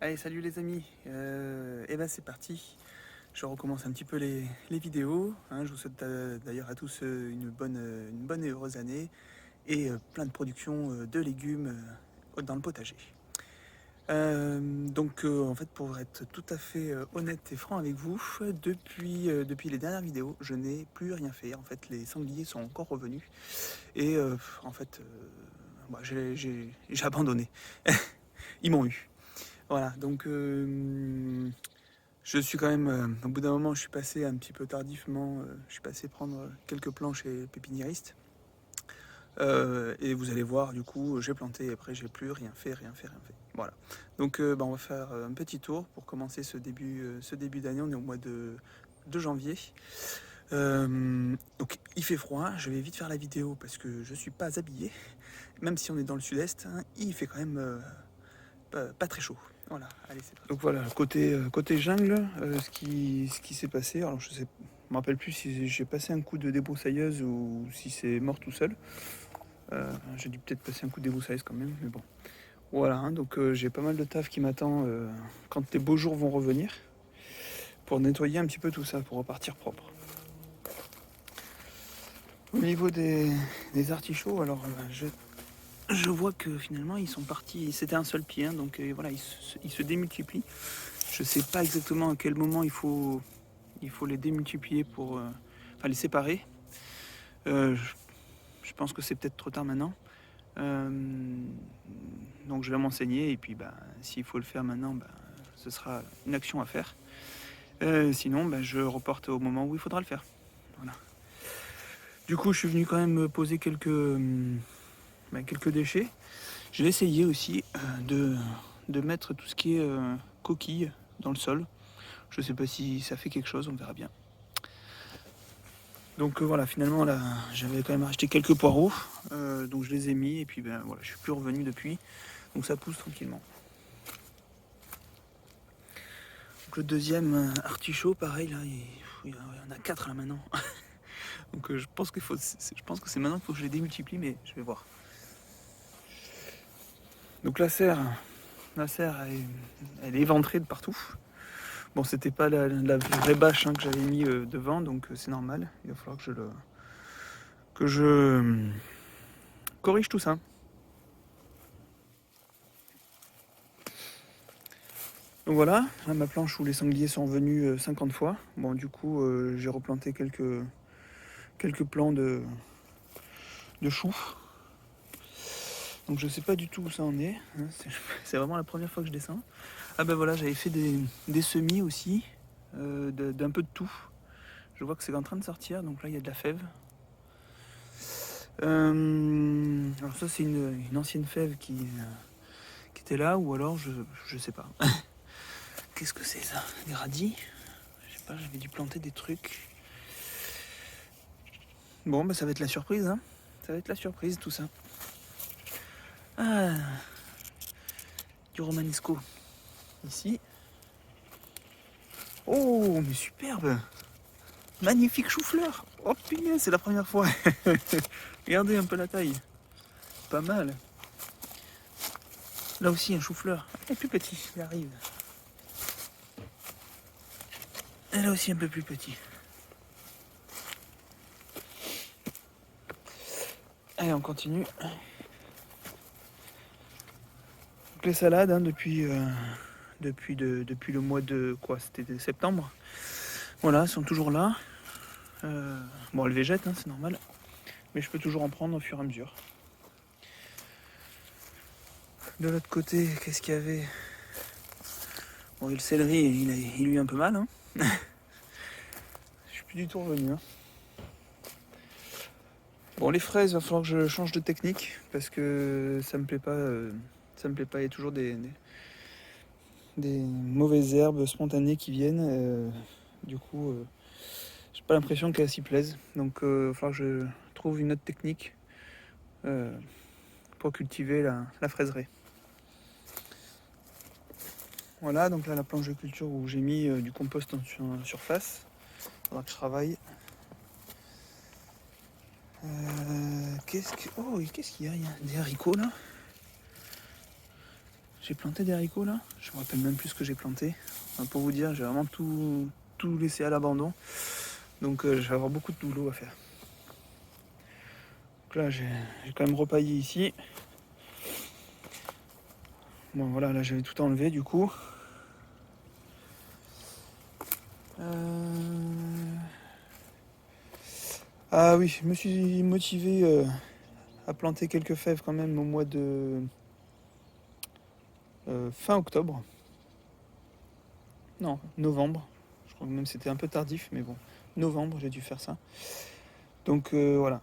Allez, salut les amis, et ben c'est parti. Je recommence un petit peu les vidéos. Je vous souhaite d'ailleurs à tous une bonne et heureuse année et plein de production de légumes dans le potager. En fait, pour être tout à fait honnête et franc avec vous, depuis les dernières vidéos, je n'ai plus rien fait. En fait, les sangliers sont encore revenus et en fait, j'ai abandonné. Ils m'ont eu. Voilà, je suis quand même, au bout d'un moment, je suis passé un petit peu tardivement, je suis passé prendre quelques plants chez pépiniériste. Et vous allez voir, du coup, j'ai planté et après, j'ai plus rien fait, rien fait, rien fait. Voilà. On va faire un petit tour pour commencer ce début d'année. On est au mois de janvier. Donc, il fait froid. Je vais vite faire la vidéo parce que je suis pas habillé. Même si on est dans le sud-est, il fait quand même pas très chaud. Voilà, allez, c'est parti. Donc voilà, côté jungle, ce qui s'est passé, alors je me rappelle plus si j'ai passé un coup de débroussailleuse ou si c'est mort tout seul. J'ai dû peut-être passer un coup de débroussailleuse quand même, mais bon. Voilà, j'ai pas mal de taf qui m'attend quand les beaux jours vont revenir pour nettoyer un petit peu tout ça, pour repartir propre. Au niveau des artichauts, alors je vois que finalement ils sont partis, c'était un seul pied, voilà, ils se démultiplient. Je sais pas exactement à quel moment il faut les démultiplier pour les séparer. Je pense que c'est peut-être trop tard maintenant. Donc je vais m'enseigner et puis s'il faut le faire maintenant, ce sera une action à faire. Sinon, je reporte au moment où il faudra le faire. Voilà. Du coup, je suis venu quand même poser quelques déchets. Je vais essayer aussi de mettre tout ce qui est coquille dans le sol. Je sais pas si ça fait quelque chose, on verra bien. Voilà, finalement là, j'avais quand même acheté quelques poireaux, donc je les ai mis et puis voilà, je suis plus revenu depuis, donc ça pousse tranquillement. Donc le deuxième artichaut, pareil là, il y en a 4 là maintenant. Donc je pense que c'est maintenant qu'il faut que je les démultiplie, mais je vais voir. Donc la serre elle est éventrée de partout. Bon, c'était pas la vraie bâche que j'avais mis devant, donc c'est normal. Il va falloir que je corrige tout ça. Donc voilà, là, ma planche où les sangliers sont venus 50 fois. Bon, du coup, j'ai replanté quelques plants de choux. Donc je sais pas du tout où ça en est. C'est vraiment la première fois que je descends. Ah ben voilà, j'avais fait des semis aussi, d'un peu de tout. Je vois que c'est en train de sortir, donc là il y a de la fève. Alors ça c'est une ancienne fève qui était là, ou alors je sais pas. Qu'est-ce que c'est ça? Des radis? Je sais pas, j'avais dû planter des trucs. Bon, ça va être la surprise, hein. Ça va être la surprise tout ça. Ah, du romanesco. Ici. Oh, mais superbe! Magnifique chou-fleur! Oh punaise, c'est la première fois! Regardez un peu la taille. Pas mal. Là aussi, un chou-fleur. Un plus petit, il arrive. Et là aussi, un peu plus petit. Allez, on continue. Donc les salades, depuis le mois de quoi? C'était de septembre. Voilà, sont toujours là. Bon, elles végètent, c'est normal. Mais je peux toujours en prendre au fur et à mesure. De l'autre côté, qu'est-ce qu'il y avait? Bon, le céleri, il lui est un peu mal. Je suis plus du tout revenu. Bon, les fraises, il va falloir que je change de technique parce que ça me plaît pas. Ça me plaît pas. Il y a toujours des mauvaises herbes spontanées qui viennent. Du coup, j'ai pas l'impression qu'elles s'y plaisent. Donc, il va falloir que je trouve une autre technique pour cultiver la fraiserie. Voilà, donc là la planche de culture où j'ai mis du compost en surface. Il faudra que je travaille. Qu'est-ce qu'il y a? Il y a des haricots là. J'ai planté des haricots là. Je me rappelle même plus ce que j'ai planté. Enfin, pour vous dire, j'ai vraiment tout laissé à l'abandon. Donc je vais avoir beaucoup de boulot à faire. Donc là j'ai quand même repaillé ici. Bon voilà, là j'avais tout enlevé du coup. Ah oui, je me suis motivé à planter quelques fèves quand même au mois de fin octobre. Non, novembre. Je crois que même c'était un peu tardif, mais bon, novembre j'ai dû faire ça. Donc voilà,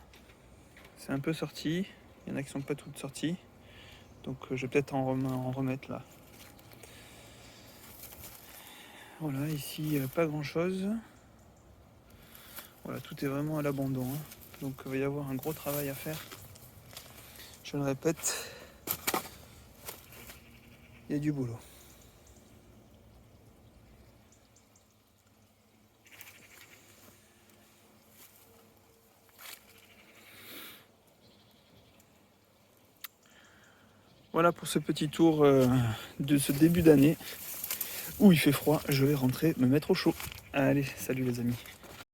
c'est un peu sorti. Il y en a qui sont pas toutes sorties. Donc je vais peut-être en remettre là. Voilà, ici pas grand chose. Voilà, tout est vraiment à l'abandon. Hein. Donc il va y avoir un gros travail à faire. Je le répète, il y a du boulot. Voilà pour ce petit tour de ce début d'année où il fait froid. Je vais rentrer me mettre au chaud. Allez, salut les amis.